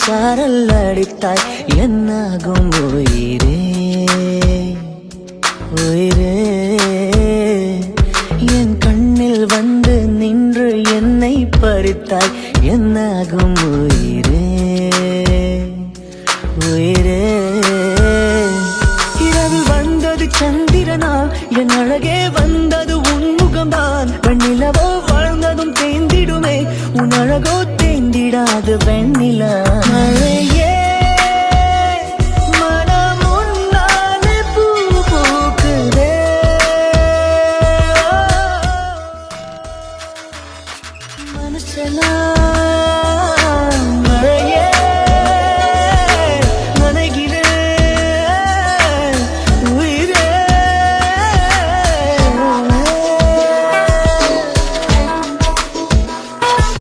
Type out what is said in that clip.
சாரல் அடித்தாய் என்னாகும் உயிரே உயிரே என் கண்ணில் வந்து நின்று என்னை பறித்தாய் என்னாகும் உயிரே உயிரே இரவில் வந்தது சந்திரனால் என் அழகே வந்தது உன்முகம்தான் வெண்ணிலவோ வாழ்ந்ததும் தேந்திடுமே உன் அழகோ தேந்திடாது வெண்ணிலா மழையே மனம் உன்னாலே பூ பூக்குதே மனசெல்லாம்